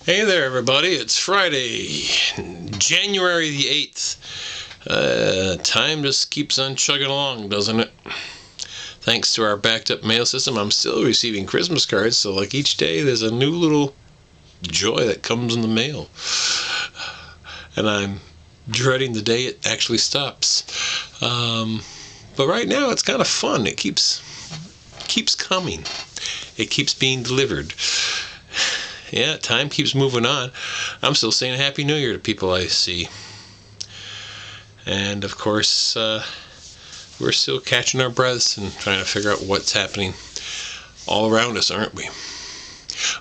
Hey there, everybody. It's Friday, January the 8th. Time just keeps on chugging along, doesn't it? Thanks to our backed up mail system, I'm still receiving Christmas cards, so like each day there's a new little joy that comes in the mail. And I'm dreading the day it actually stops. But right now it's kind of fun. It keeps coming. It keeps being delivered. Yeah, time keeps moving on. I'm still saying Happy New Year to people I see. And of course, we're still catching our breaths and trying to figure out what's happening all around us, aren't we?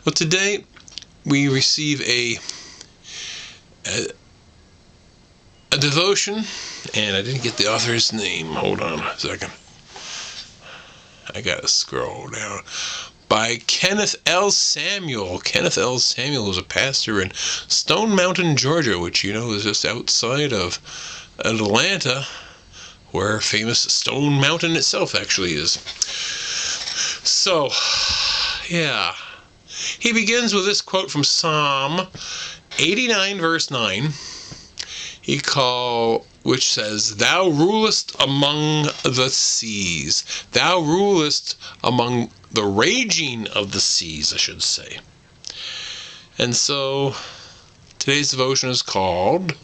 Well, today we receive a devotion, and I didn't get the author's name. Hold on a second. I gotta scroll down. By Kenneth L. Samuel. Kenneth L. Samuel was a pastor in Stone Mountain, Georgia, which you know is just outside of Atlanta, where famous Stone Mountain itself actually is. So, yeah. He begins with this quote from Psalm 89, verse 9. Which says, "Thou rulest among the seas. Thou rulest among the raging of the seas," I should say. And so today's devotion is called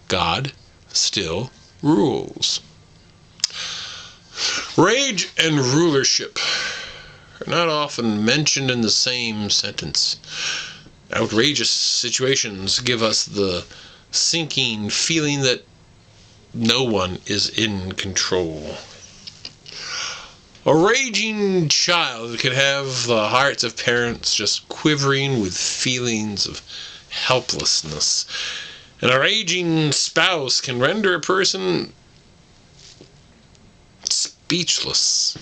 God Still Rules. Rage and rulership are not often mentioned in the same sentence. Outrageous situations give us the sinking feeling that no one is in control. A raging child can have the hearts of parents just quivering with feelings of helplessness. And a raging spouse can render a person speechless.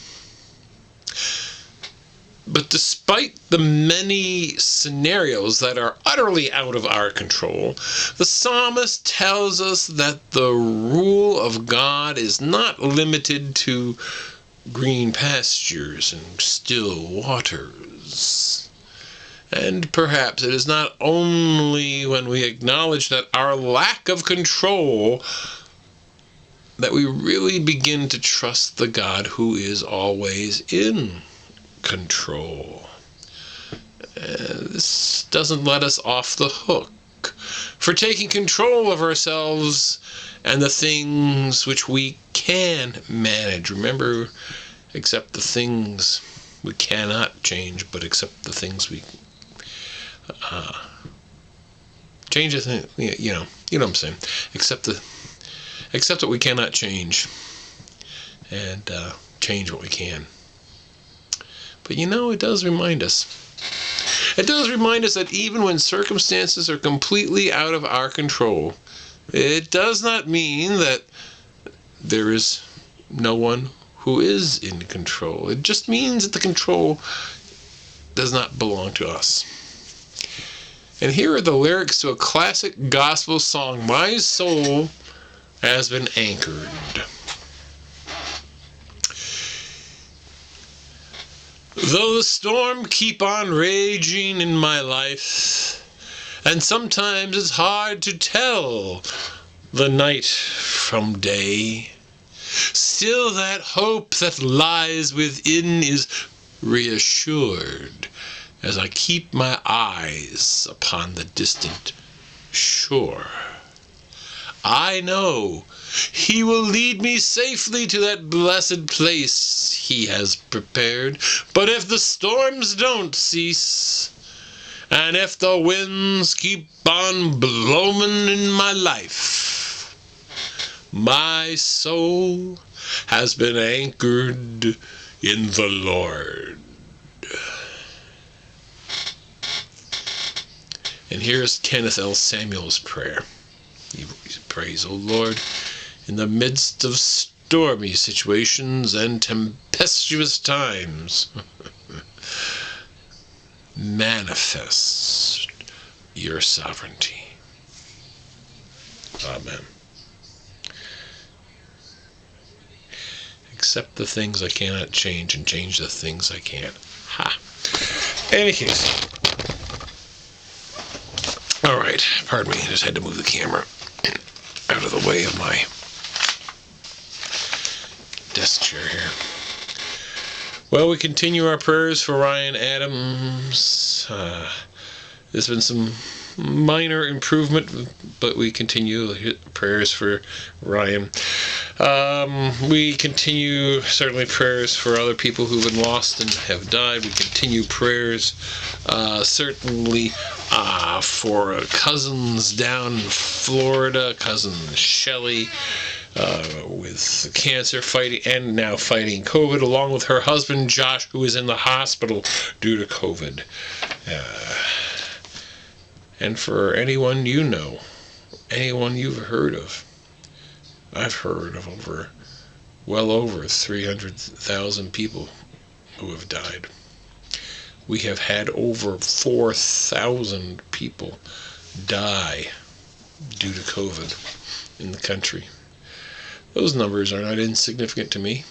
But despite the many scenarios that are utterly out of our control, the psalmist tells us that the rule of God is not limited to green pastures and still waters. And perhaps it is not only when we acknowledge that our lack of control that we really begin to trust the God who is always in control. This doesn't let us off the hook for taking control of ourselves and the things which we can manage. Remember, accept the things we cannot change, but accept the things we change. The thing, you know what I'm saying. Accept what we cannot change, and change what we can. But it does remind us. It does remind us that even when circumstances are completely out of our control, it does not mean that there is no one who is in control. It just means that the control does not belong to us. And here are the lyrics to a classic gospel song, "My Soul Has Been Anchored." Though the storm keep on raging in my life, and sometimes it's hard to tell the night from day, still that hope that lies within is reassured as I keep my eyes upon the distant shore. I know He will lead me safely to that blessed place He has prepared. But if the storms don't cease, and if the winds keep on blowing in my life, my soul has been anchored in the Lord. And here's Kenneth L. Samuel's prayer. He prays, "O Lord, in the midst of stormy situations and tempestuous times, manifest your sovereignty." Amen. Accept the things I cannot change and change the things I can. Ha! In any case, right, pardon me, I just had to move the camera out of the way of my desk chair here. Well, we continue our prayers for Ryan Adams. There's been some minor improvement, but we continue prayers for Ryan. We continue certainly prayers for other people who've been lost and have died. We continue prayers certainly for cousins down in Florida, cousin Shelley, with cancer fighting and now fighting COVID, along with her husband Josh, who is in the hospital due to COVID. And for anyone you know, anyone you've heard of, I've heard of well over 300,000 people who have died. We have had over 4,000 people die due to COVID in the country. Those numbers are not insignificant to me,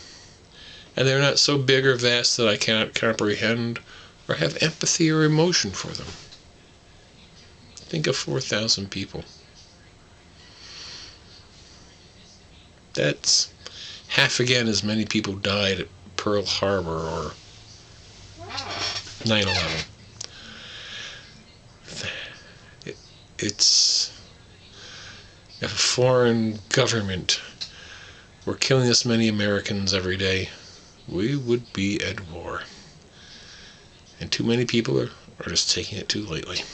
and they're not so big or vast that I cannot comprehend or have empathy or emotion for them. Think of 4,000 people. That's half again as many people died at Pearl Harbor or 9/11. It's if a foreign government were killing this many Americans every day, we would be at war. And too many people are just taking it too lightly.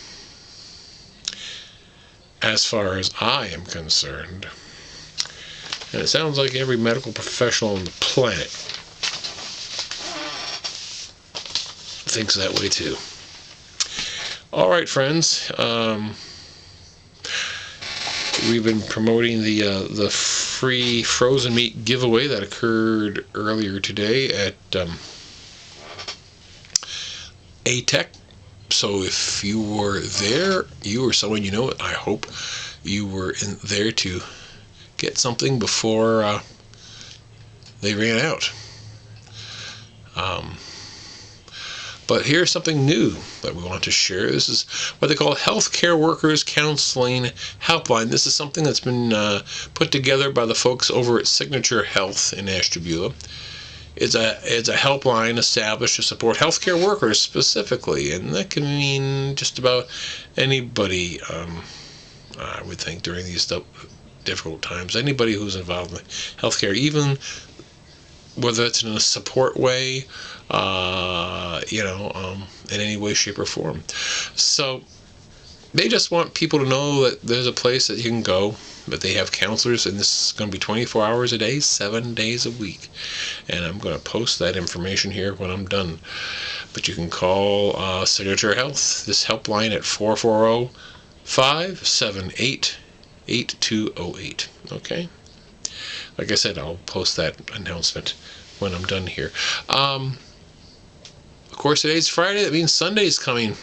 As far as I am concerned, and it sounds like every medical professional on the planet thinks that way too. All right, friends. We've been promoting the free frozen meat giveaway that occurred earlier today at ATEC. So if you were there, you or someone you know, I hope you were in there to get something before they ran out. But here's something new that we want to share. This is what they call Healthcare Workers Counseling Helpline. This is something that's been put together by the folks over at Signature Health in Ashtabula. It's a helpline established to support healthcare workers specifically, and that can mean just about anybody, I would think, during these difficult times. Anybody who's involved in healthcare, even whether it's in a support way, in any way, shape, or form. So they just want people to know that there's a place that you can go, that they have counselors, and this is going to be 24 hours a day, 7 days a week. And I'm going to post that information here when I'm done. But you can call Signature Health, this helpline at 440-578-8208. Okay? Like I said, I'll post that announcement when I'm done here. Of course, today's Friday. That means Sunday's coming.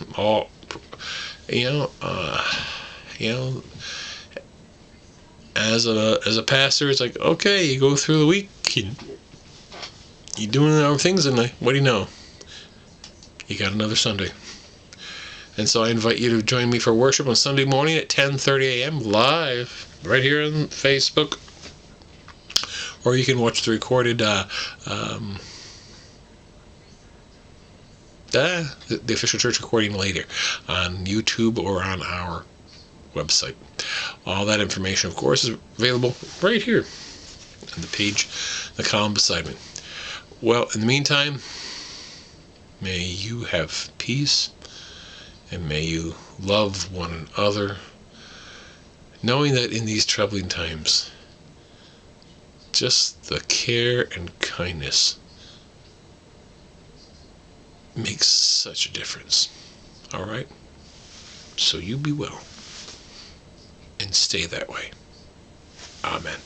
As a pastor, it's like, okay, you go through the week, you're doing other things, and what do you know? You got another Sunday. And so I invite you to join me for worship on Sunday morning at 10:30 a.m. live right here on Facebook. Or you can watch the recorded the official church recording later on YouTube or on our website. All that information, of course, is available right here on the page, the column beside me. Well, in the meantime, may you have peace, and may you love one another, knowing that in these troubling times, just the care and kindness makes such a difference. All right? So you be well and stay that way. Amen.